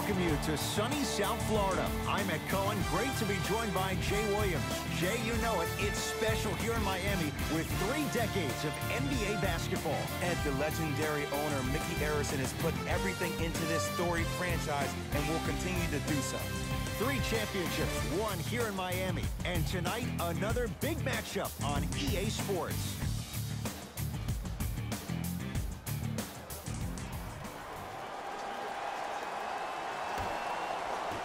Welcome you to sunny South Florida. I'm Ed Cohen. Great to be joined by Jay Williams. Jay, you know it. It's special here in Miami with 3 decades of NBA basketball. Ed, the legendary owner, Mickey Arison, has put everything into this storied franchise and will continue to do so. 3 championships won here in Miami. And tonight, another big matchup on EA Sports.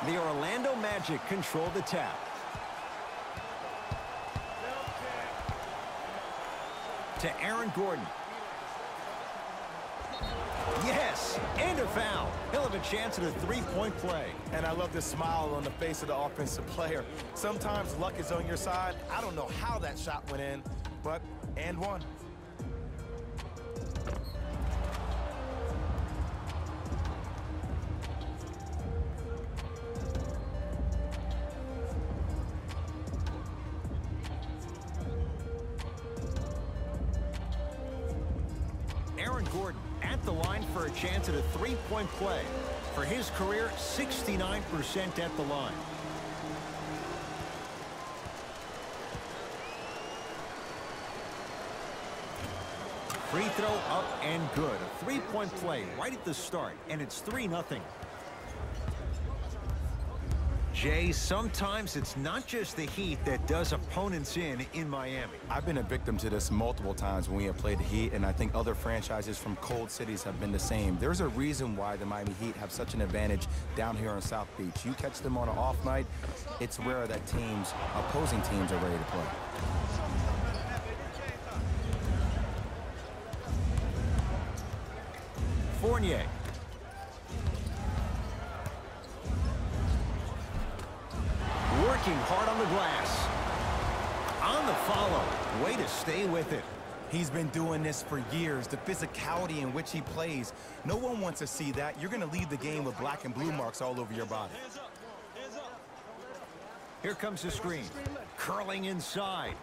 The Orlando Magic control the tap. To Aaron Gordon. Yes, and a foul. He'll have a chance at a 3-point play. And I love the smile on the face of the offensive player. Sometimes luck is on your side. I don't know how that shot went in, but and one. Aaron Gordon at the line for a chance at a 3-point play. For his career, 69% at the line. Free throw up and good. A 3-point play right at the start, and it's 3-0. Jay, sometimes it's not just the Heat that does opponents in Miami. I've been a victim to this multiple times when we have played the Heat, and I think other franchises from cold cities have been the same. There's a reason why the Miami Heat have such an advantage down here on South Beach. You catch them on an off night, it's rare that opposing teams are ready to play. Fournier. Working hard on the glass. On the follow. Way to stay with it. He's been doing this for years. The physicality in which he plays. No one wants to see that. You're going to leave the game with black and blue marks all over your body. Here comes the screen. Curling inside.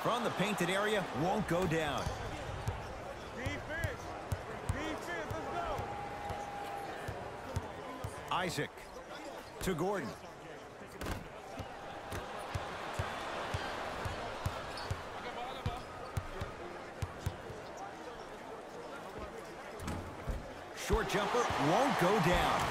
From the painted area, won't go down. Isaac to Gordon. Short jumper won't go down.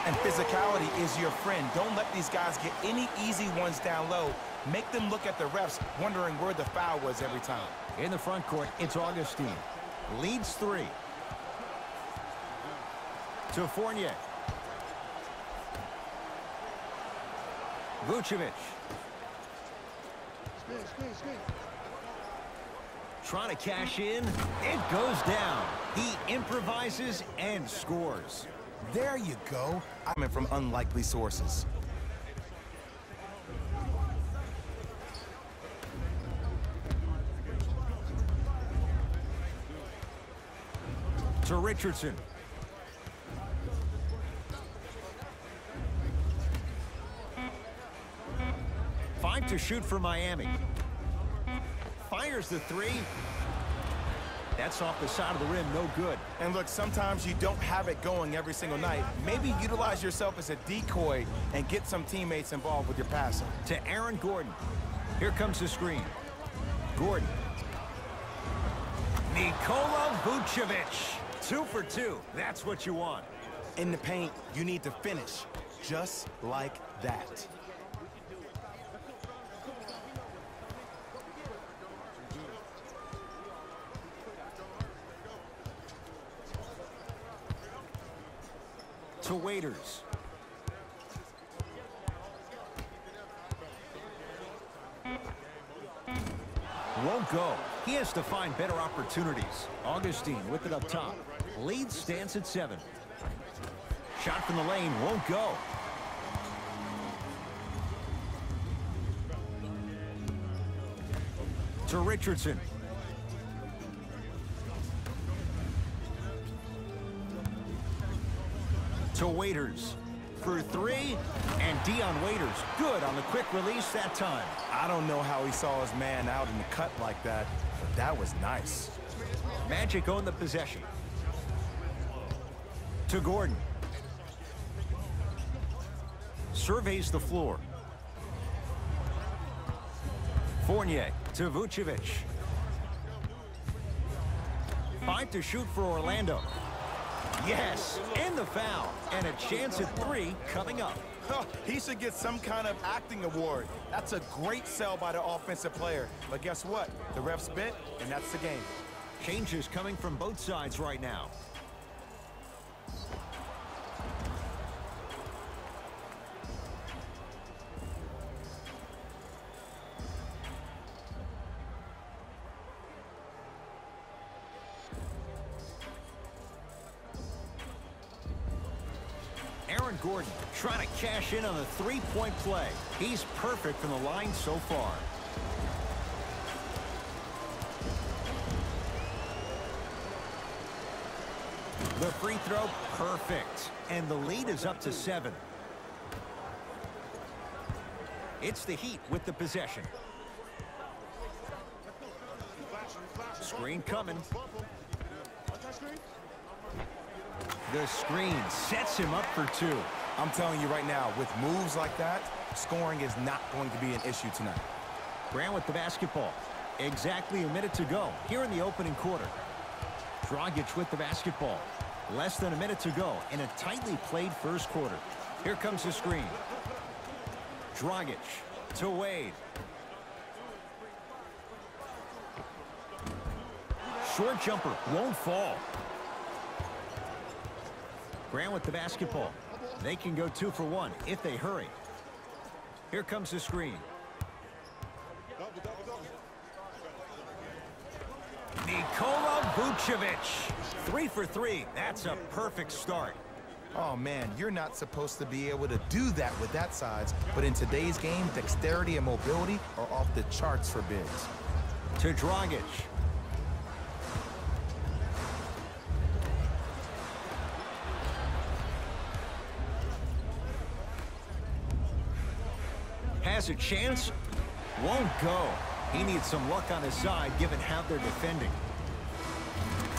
And physicality is your friend. Don't let these guys get any easy ones down low. Make them look at the refs, wondering where the foul was every time. In the front court, it's Augustine. Leads 3. To Fournier. Vucevic. Trying to cash in. It goes down. He improvises and scores. There you go. I'm in from unlikely sources. To Richardson. Five to shoot for Miami. Fires the 3. That's off the side of the rim, no good. And look, sometimes you don't have it going every single night. Maybe utilize yourself as a decoy and get some teammates involved with your passing. To Aaron Gordon. Here comes the screen. Gordon. Nikola Vucevic. 2 for 2. That's what you want. In the paint, you need to finish just like that. To Waiters. Won't go. He has to find better opportunities. Augustine with it up top. Lead stands at 7. Shot from the lane won't go. To Richardson. To Waiters for 3, and Dion Waiters good on the quick release that time. I don't know how he saw his man out in the cut like that, but that was nice. Magic own the possession. To Gordon. Surveys the floor. Fournier to Vucevic. 5 to shoot for Orlando. Yes, and the foul. And a chance at 3 coming up. He should get some kind of acting award. That's a great sell by the offensive player. But guess what? The ref spit, and that's the game. Changes coming from both sides right now. Aaron Gordon trying to cash in on a three-point play. He's perfect from the line so far. The free throw, perfect. And the lead is up to 7. It's the Heat with the possession. Screen coming. The screen sets him up for 2. I'm telling you right now, with moves like that, scoring is not going to be an issue tonight. Grant with the basketball. Exactly a minute to go here in the opening quarter. Dragic with the basketball. Less than a minute to go in a tightly played first quarter. Here comes the screen. Dragic to Wade. Short jumper won't fall. Grant with the basketball. They can go 2 for 1 if they hurry. Here comes the screen. Nikola Vucevic. 3 for 3. That's a perfect start. Oh, man, you're not supposed to be able to do that with that size. But in today's game, dexterity and mobility are off the charts for bigs. To Dragic. Has a chance. Won't go. He needs some luck on his side given how they're defending.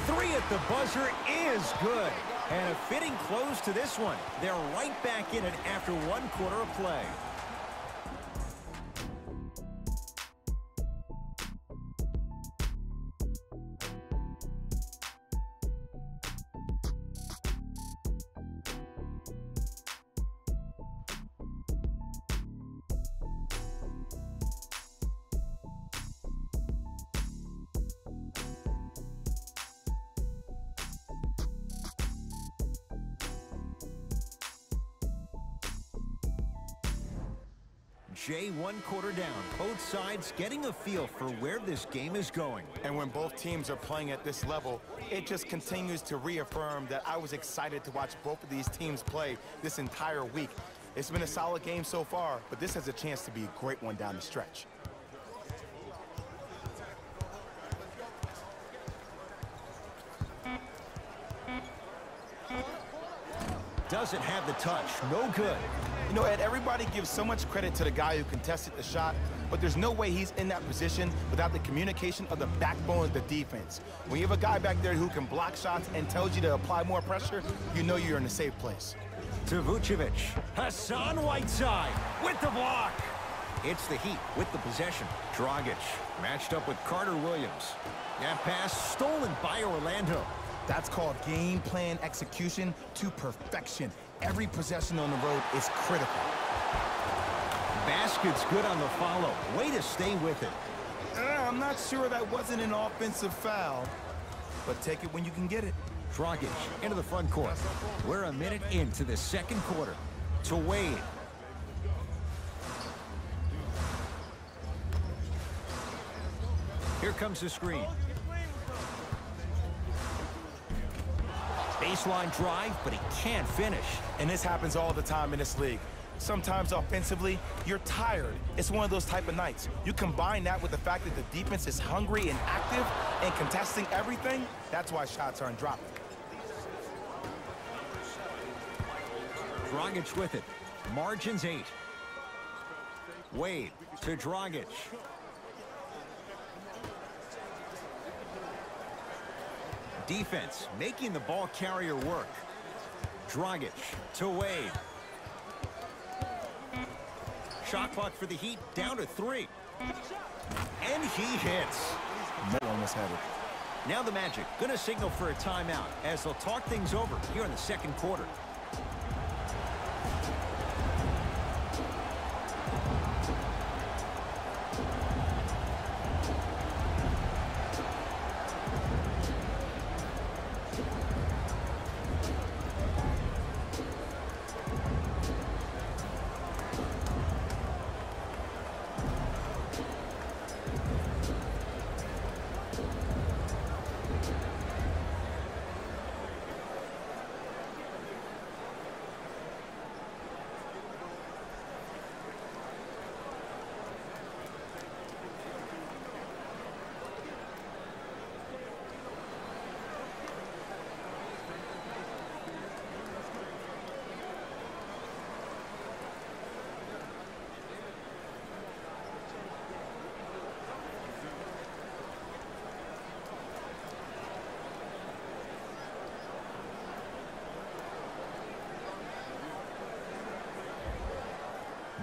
3 at the buzzer is good. And a fitting close to this one. They're right back in it after 1 quarter of play. Jay, 1 quarter down. Both sides getting a feel for where this game is going. And when both teams are playing at this level, it just continues to reaffirm that I was excited to watch both of these teams play this entire week. It's been a solid game so far, but this has a chance to be a great one down the stretch. Doesn't have the touch. No good. You know, Ed, everybody gives so much credit to the guy who contested the shot, but there's no way he's in that position without the communication of the backbone of the defense. When you have a guy back there who can block shots and tells you to apply more pressure, you know you're in a safe place. To Vucevic. Hassan Whiteside with the block. It's the Heat with the possession. Dragic matched up with Carter Williams. That pass stolen by Orlando. That's called game plan execution to perfection. Every possession on the road is critical. Basket's good on the follow. Way to stay with it. I'm not sure that wasn't an offensive foul, but take it when you can get it. Dragic into the front court. We're a minute into the second quarter. To Wade. Here comes the screen. Baseline drive, but he can't finish. And this happens all the time in this league. Sometimes offensively, you're tired. It's one of those type of nights. You combine that with the fact that the defense is hungry and active and contesting everything, that's why shots aren't dropping. Dragic with it. Margins 8. Wade to Dragic. Defense making the ball carrier work. Dragic to Wade. Shot clock for the Heat down to 3. And he hits. Almost had it. Now the Magic going to signal for a timeout as they'll talk things over here in the second quarter.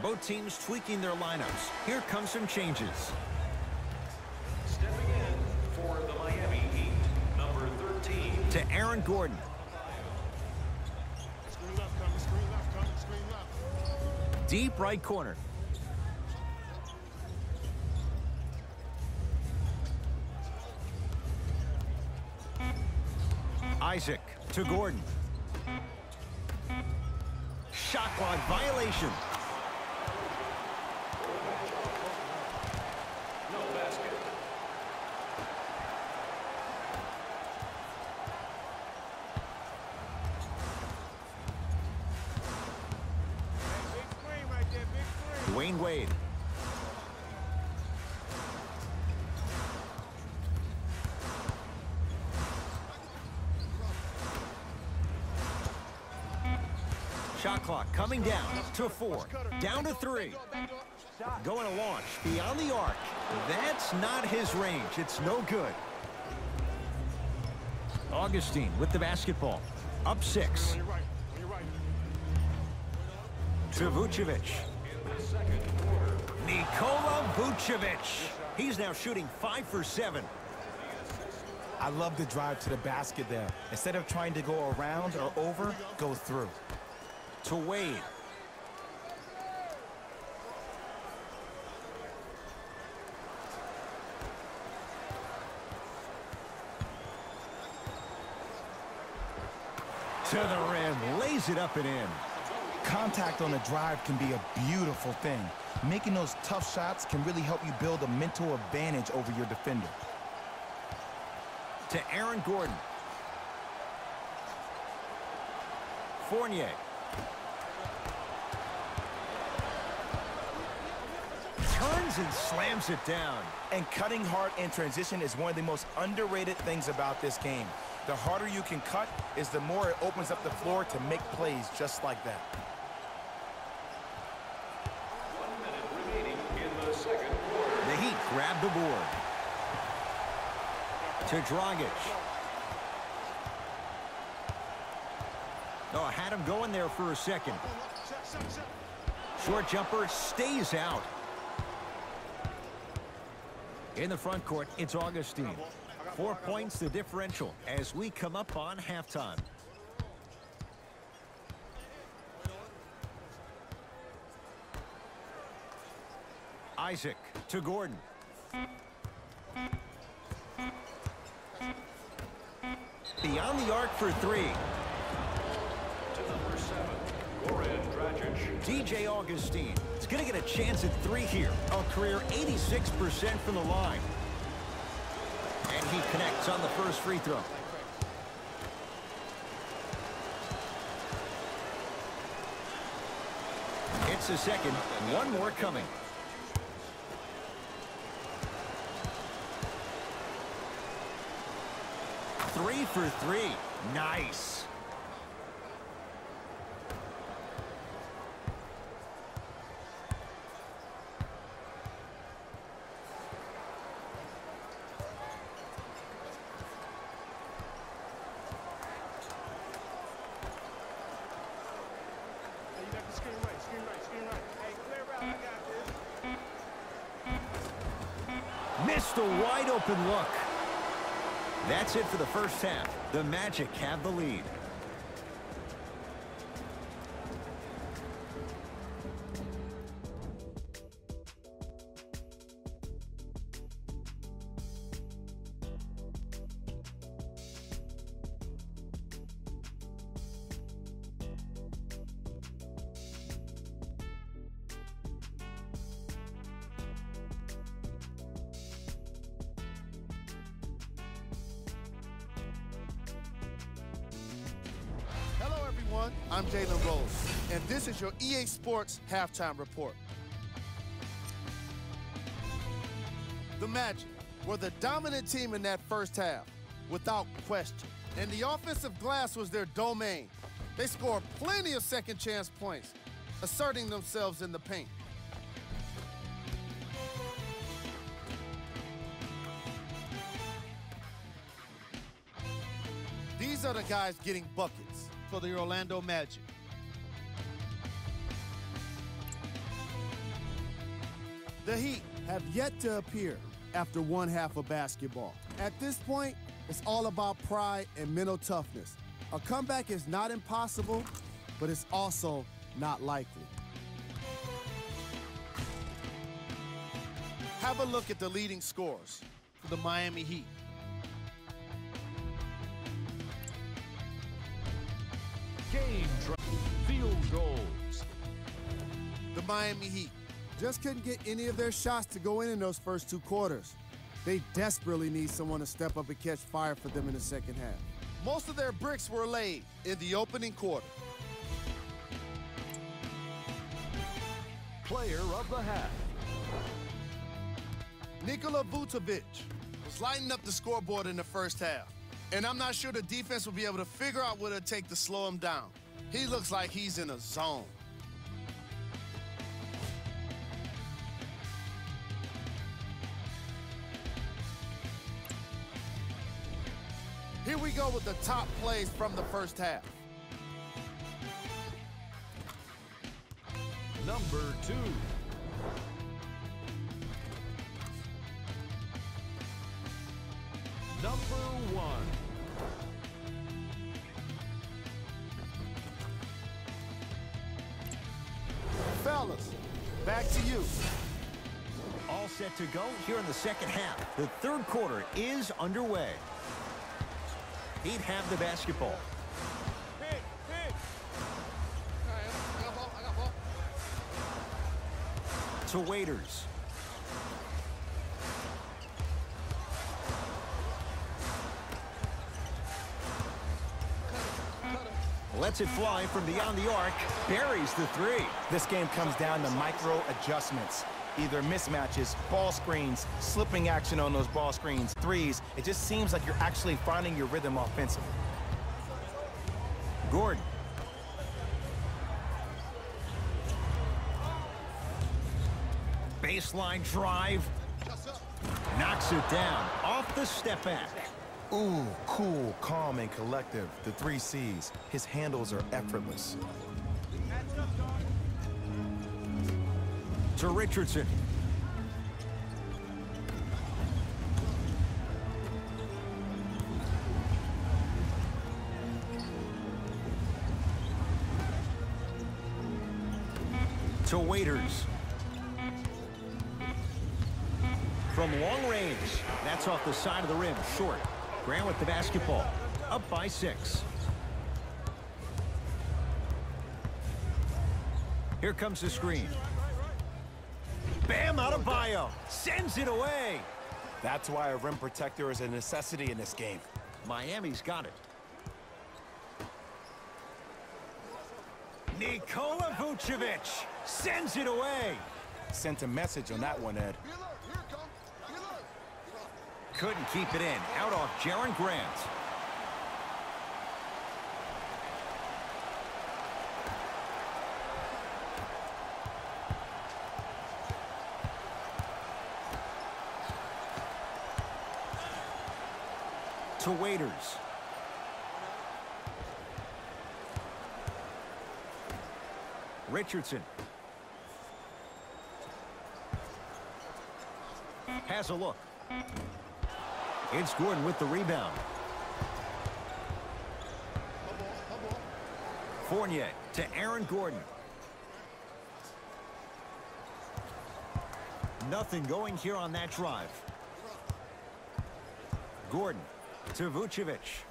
Both teams tweaking their lineups. Here comes some changes. Stepping in for the Miami Heat, number 13. To Aaron Gordon. Screen left, coming, screen left, coming, screen left. Deep right corner. Isaac to Gordon. Shot clock violation. No basket. Big screen right there, big screen. Dwayne Wade. Shot clock coming down to 4. Down to 3. Going to launch beyond the arc. That's not his range. It's no good. Augustine with the basketball. Up 6. On your right, on your right. To Vucevic. Nikola Vucevic. He's now shooting 5 for 7. I love the drive to the basket there. Instead of trying to go around or over, go through. To Wade. To the rim, lays it up and in. Contact on the drive can be a beautiful thing. Making those tough shots can really help you build a mental advantage over your defender. To Aaron Gordon. Fournier. Turns and slams it down. And cutting hard in transition is one of the most underrated things about this game. The harder you can cut is the more it opens up the floor to make plays just like that. 1 minute remaining in the second quarter. The Heat grab the board. To Dragic. Oh, had him going there for a second. Short jumper stays out. In the front court, it's Augustine. 4 points the differential as we come up on halftime. Isaac to Gordon. Beyond the arc for three. To number 7, Goran Dragic. DJ Augustine is going to get a chance at three here. A career 86% from the line. And he connects on the first free throw. It's the second. One more coming. Three for three. Nice. Hey, you got the screen right, screen right, screen right. Hey, clear out, I got this. Missed a wide open look. That's it for the first half. The Magic have the lead. Hello, everyone. I'm Jalen Rose, and this is your EA Sports Halftime Report. The Magic were the dominant team in that first half, without question. And the offensive glass was their domain. They scored plenty of second-chance points, asserting themselves in the paint. These are the guys getting buckets for the Orlando Magic. The Heat have yet to appear after one half of basketball. At this point, it's all about pride and mental toughness. A comeback is not impossible, but it's also not likely. Have a look at the leading scorers for the Miami Heat. Field goals. The Miami Heat just couldn't get any of their shots to go in those first two quarters. They desperately need someone to step up and catch fire for them in the second half. Most of their bricks were laid in the opening quarter. Player of the half. Nikola Vucevic was lighting up the scoreboard in the first half. And I'm not sure the defense will be able to figure out what it'll take to slow him down. He looks like he's in a zone. Here we go with the top plays from the first half. Number 2. Number 1. Fellas, back to you. All set to go here in the second half. The third quarter is underway. He'd have the basketball. Pick. All right, I got ball. To Waiters. Lets it fly from beyond the arc. Buries the three. This game comes down to micro adjustments. Either mismatches, ball screens, slipping action on those ball screens, threes. It just seems like you're actually finding your rhythm offensively. Gordon. Baseline drive. Knocks it down off the step back. Ooh, cool, calm, and collective. The 3 C's. His handles are effortless. To Richardson. To Waiters. From long range. That's off the side of the rim. Short. Grant with the basketball. Up by 6. Here comes the screen. Bam Adebayo sends it away. That's why a rim protector is a necessity in this game. Miami's got it. Nikola Vucevic sends it away. Sent a message on that one, Ed. Couldn't keep it in. Out off Jaren Grant. To Waiters. Richardson. Has a look. It's Gordon with the rebound. Fournier to Aaron Gordon. Nothing going here on that drive. Gordon to Vucevic.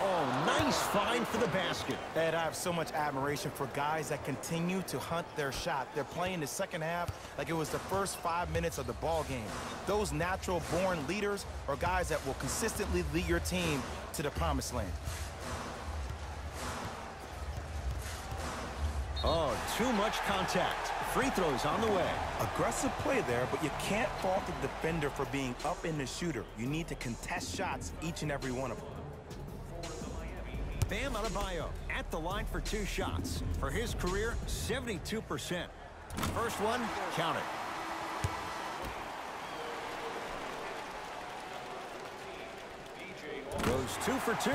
Oh, nice find for the basket. Ed, I have so much admiration for guys that continue to hunt their shot. They're playing the second half like it was the first 5 minutes of the ball game. Those natural-born leaders are guys that will consistently lead your team to the promised land. Oh, too much contact. Free throws on the way. Aggressive play there, but you can't fault the defender for being up in the shooter. You need to contest shots, each and every one of them. Bam Adebayo at the line for 2 shots. For his career, 72%. First one, count it. Goes 2 for 2.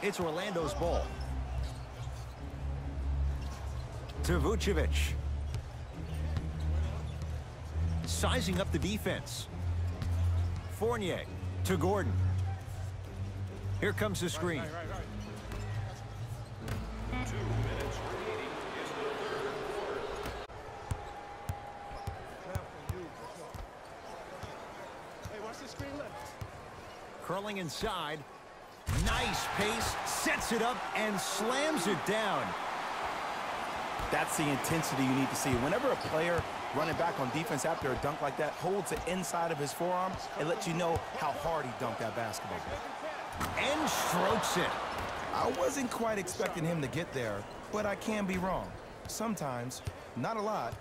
It's Orlando's ball. To Vucevic. Sizing up the defense. Fournier to Gordon. Here comes the screen. 2 minutes remaining is the third quarter. Hey, watch the screen left. Curling inside. Nice pace. Sets it up and slams it down. That's the intensity you need to see. Whenever a player running back on defense after a dunk like that holds the inside of his forearm, it lets you know how hard he dunked that basketball. And strokes it. I wasn't quite expecting him to get there, but I can be wrong. Sometimes, not a lot,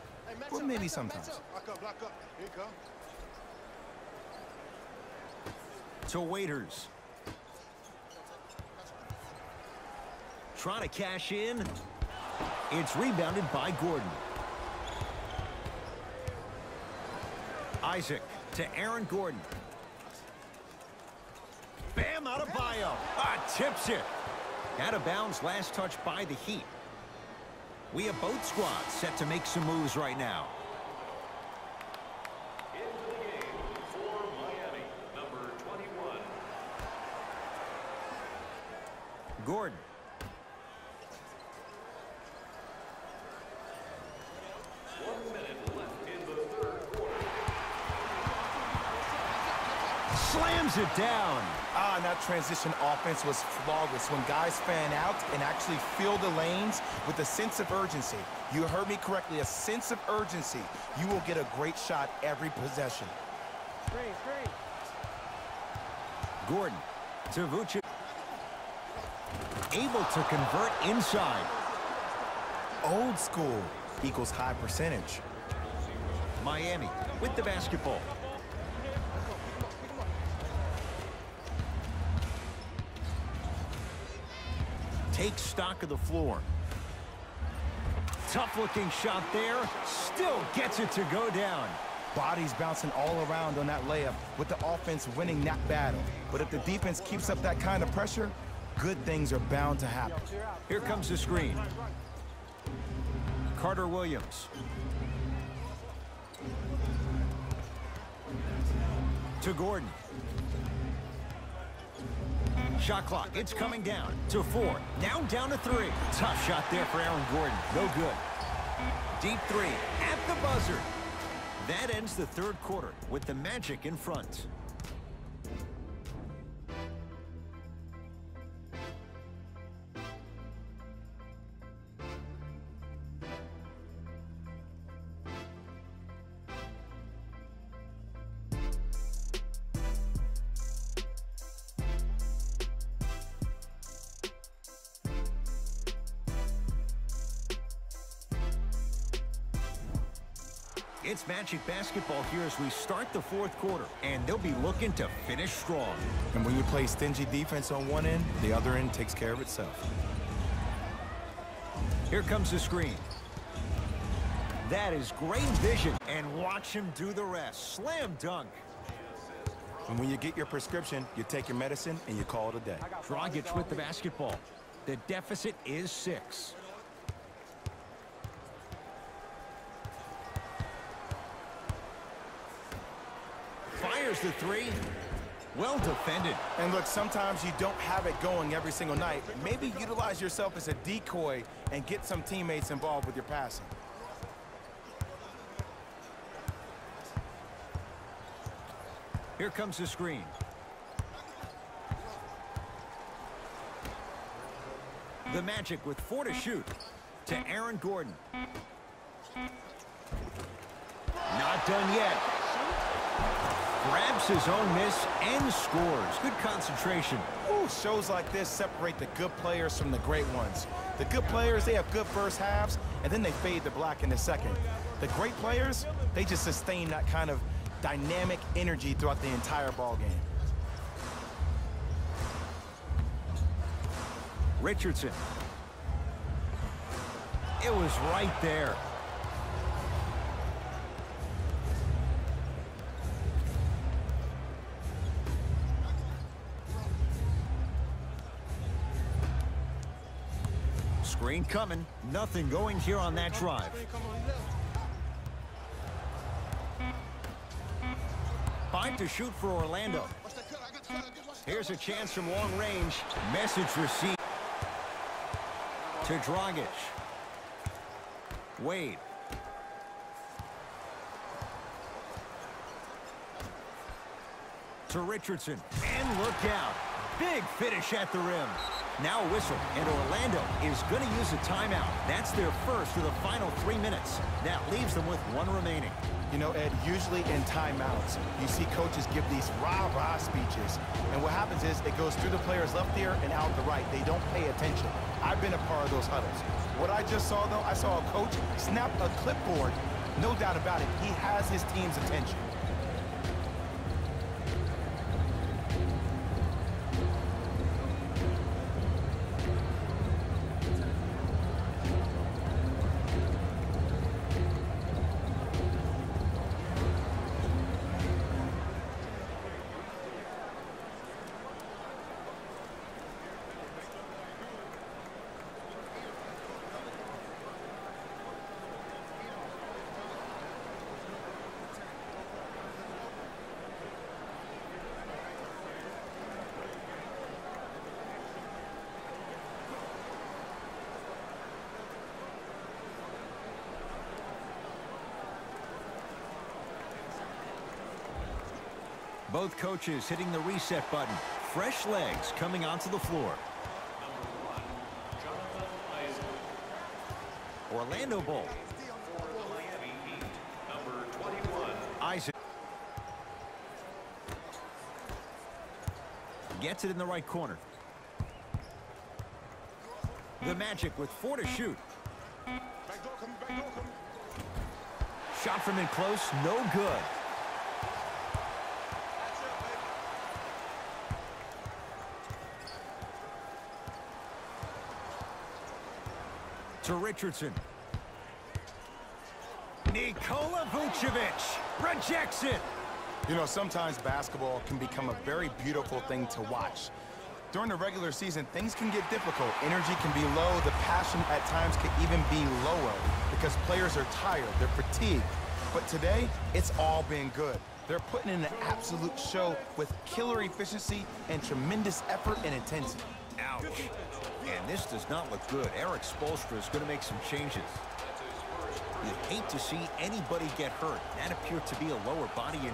but maybe sometimes. Block up. Here you go. To Waiters. Trying to cash in. It's rebounded by Gordon. Isaac to Aaron Gordon. Bam Adebayo. Tips it. Out of bounds, last touch by the Heat. We have both squads set to make some moves right now. Into the game for Miami, number 21. Gordon. Slams it down. And that transition offense was flawless when guys fan out and actually fill the lanes with a sense of urgency. You heard me correctly, a sense of urgency. You will get a great shot every possession. Screen. Gordon to Vucevic. Able to convert inside. Old school equals high percentage. Miami with the basketball. Takes stock of the floor. Tough looking shot there. Still gets it to go down. Bodies bouncing all around on that layup with the offense winning that battle. But if the defense keeps up that kind of pressure, good things are bound to happen. Here comes the screen. Carter Williams. To Gordon. Shot clock, it's coming down to 4. Now down to 3. Tough shot there for Aaron Gordon. No good. Deep 3 at the buzzer. That ends the third quarter with the Magic in front. It's Magic basketball here as we start the fourth quarter, and they'll be looking to finish strong. And when you play stingy defense on one end, the other end takes care of itself. Here comes the screen. That is great vision, and watch him do the rest. Slam dunk. And when you get your prescription, you take your medicine and you call it a day. Dragic with the basketball. The deficit is 6. Fires the 3. Well defended. And look, sometimes you don't have it going every single night. Maybe utilize yourself as a decoy and get some teammates involved with your passing. Here comes the screen. The Magic with 4 to shoot. To Aaron Gordon. Not done yet. Grabs his own miss and scores. Good concentration. Ooh, shows like this separate the good players from the great ones. The good players, they have good first halves, and then they fade to black in the second. The great players, they just sustain that kind of dynamic energy throughout the entire ball game. Richardson. It was right there. Screen coming. Nothing going here on that drive. 5 to shoot for Orlando. Here's a chance from long range. Message received. To Dragic. Wade. To Richardson. And look out. Big finish at the rim. Now a whistle, and Orlando is going to use a timeout. That's their first of the final 3 minutes. That leaves them with 1 remaining. You know, Ed, usually in timeouts, you see coaches give these rah-rah speeches. And what happens is it goes through the player's left ear and out the right. They don't pay attention. I've been a part of those huddles. What I just saw, though, I saw a coach snap a clipboard. No doubt about it, he has his team's attention. Both coaches hitting the reset button. Fresh legs coming onto the floor. Orlando ball. Isaac. Gets it in the right corner. The Magic with 4 to shoot. Shot from in close, no good. To Richardson. Nikola Vucevic rejects it. You know, sometimes basketball can become a very beautiful thing to watch. During the regular season, things can get difficult. Energy can be low. The passion at times can even be lower because players are tired. They're fatigued. But today, it's all been good. They're putting in an absolute show with killer efficiency and tremendous effort and intensity. Ouch. And this does not look good. Eric Spoelstra is going to make some changes. You hate to see anybody get hurt. That appeared to be a lower body injury.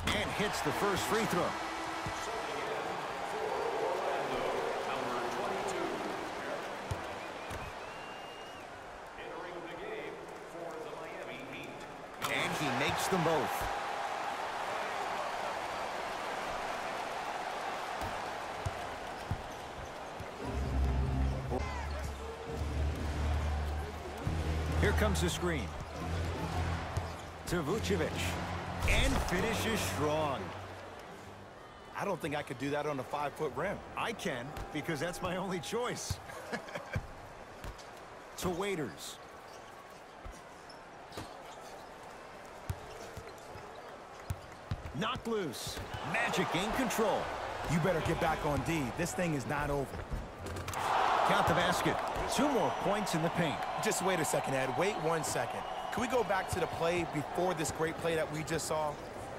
And hits the first free throw. And he makes them both. Here comes the screen. To Vucevic. And finishes strong. I don't think I could do that on a 5-foot rim. I can, because that's my only choice. To Waiters. Knocked loose. Magic in control. You better get back on D. This thing is not over. Count the basket. 2 more points in the paint. Just wait a second, Ed. Wait 1 second. Can we go back to the play before this great play that we just saw?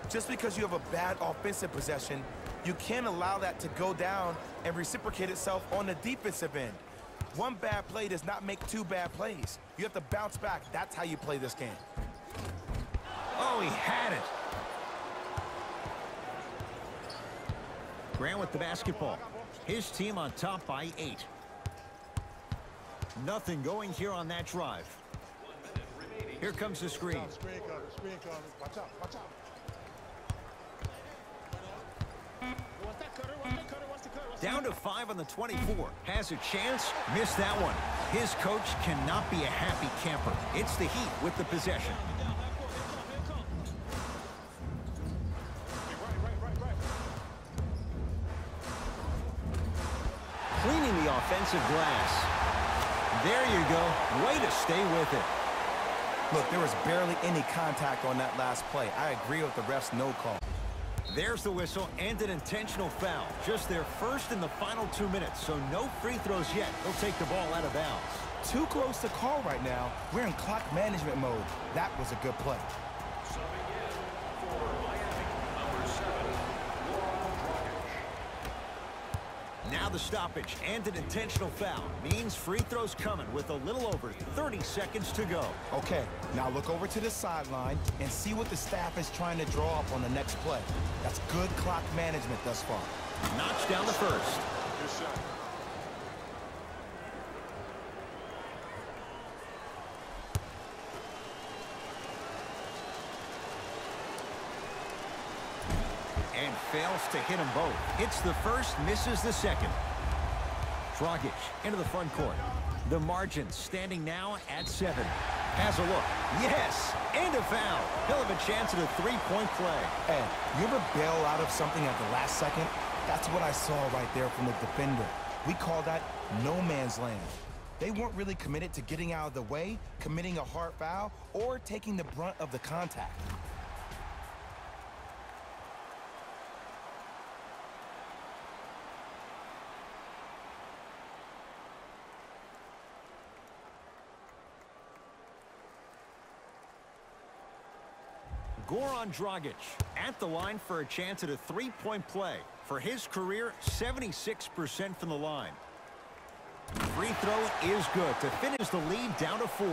Just because you have a bad offensive possession, you can't allow that to go down and reciprocate itself on the defensive end. 1 bad play does not make 2 bad plays. You have to bounce back. That's how you play this game. Oh, he had it. Grant with the basketball. His team on top by 8. Nothing going here on that drive. Here comes the screen. Screen coming. Watch out, watch out. Down to 5 on the 24. Has a chance. Missed that one. His coach cannot be a happy camper. It's the Heat with the possession. Cleaning the offensive glass. There you go. Way to stay with it. Look, there was barely any contact on that last play. I agree with the ref's no call. There's the whistle and an intentional foul. Just their first in the final 2 minutes, so no free throws yet. They'll take the ball out of bounds. Too close to call right now. We're in clock management mode. That was a good play. Now the stoppage and an intentional foul means free throws coming with a little over 30 seconds to go. Okay, now look over to the sideline and see what the staff is trying to draw up on the next play. That's good clock management thus far. Knocks down the first. Good shot. And fails to hit them both. Hits the first, misses the second. Dragic into the front court. The margin standing now at 7. Has a look. Yes! And a foul. He'll have a chance at a 3-point play. Ed, you ever bail out of something at the last second? That's what I saw right there from the defender. We call that no man's land. They weren't really committed to getting out of the way, committing a hard foul, or taking the brunt of the contact. Goran Dragic at the line for a chance at a 3-point play. For his career, 76% from the line. Free throw is good to finish the lead down to 4.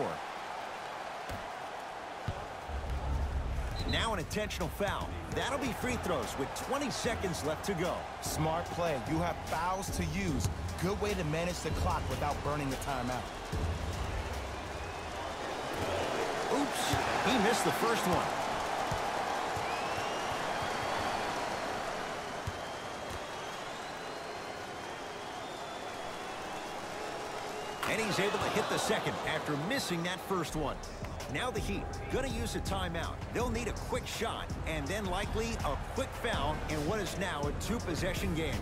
Now an intentional foul. That'll be free throws with 20 seconds left to go. Smart play. You have fouls to use. Good way to manage the clock without burning the timeout. Oops, he missed the first one. And he's able to hit the second after missing that first one. Now the Heat going to use a timeout. They'll need a quick shot and then likely a quick foul in what is now a 2-possession game.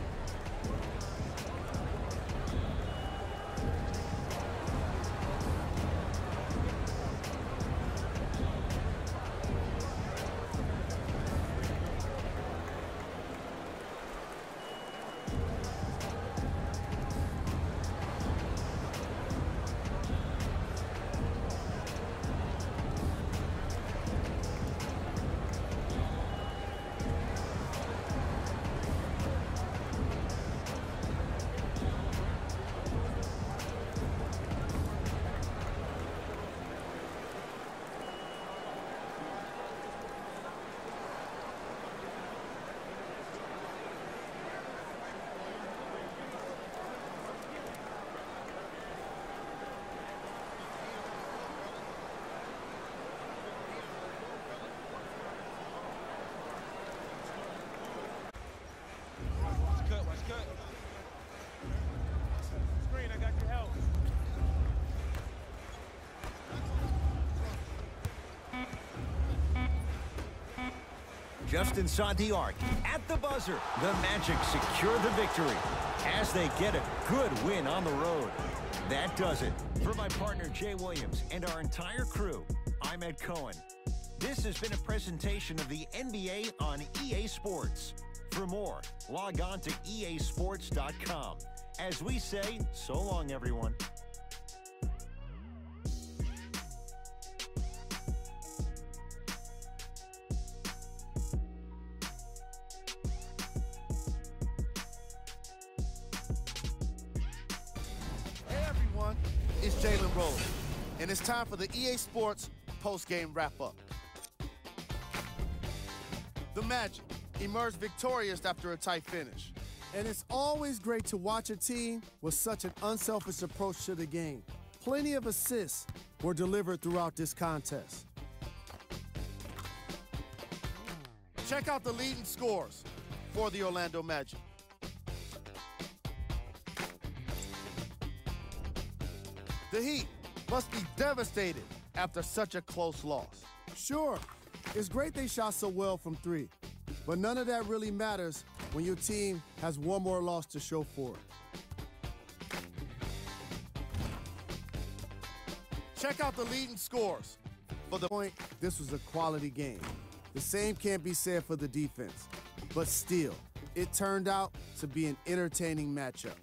just inside the arc. At the buzzer, the Magic secure the victory as they get a good win on the road. That does it. For my partner, Jay Williams, and our entire crew, I'm Ed Cohen. This has been a presentation of the NBA on EA Sports. For more, log on to easports.com. As we say, so long, everyone. Hey everyone, it's Jalen Rose, and it's time for the EA Sports post-game wrap-up. The Magic emerged victorious after a tight finish. And it's always great to watch a team with such an unselfish approach to the game. Plenty of assists were delivered throughout this contest. Check out the leading scores for the Orlando Magic. The Heat must be devastated after such a close loss. Sure, it's great they shot so well from three, but none of that really matters when your team has one more loss to show for it. Check out the leading scores for the Point, this was a quality game. The same can't be said for the defense, but still, it turned out to be an entertaining matchup.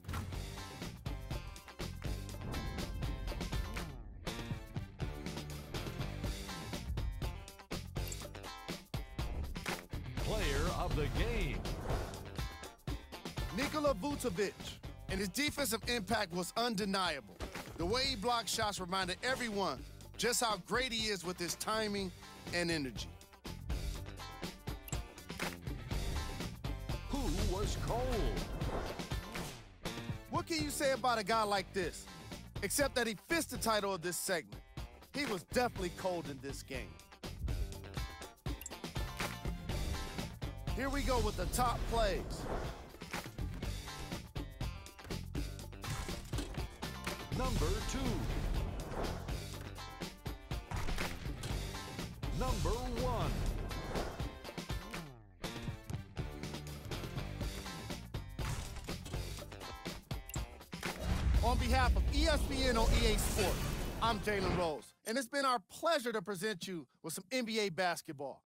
Player of the game. Nikola Vucevic, and his defensive impact was undeniable. The way he blocked shots reminded everyone just how great he is with his timing and energy. Who was cold? What can you say about a guy like this? Except that he fits the title of this segment. He was definitely cold in this game. Here we go with the top plays. Number 2. Number 1. On behalf of ESPN on EA Sports, I'm Jalen Rose, and it's been our pleasure to present you with some NBA basketball.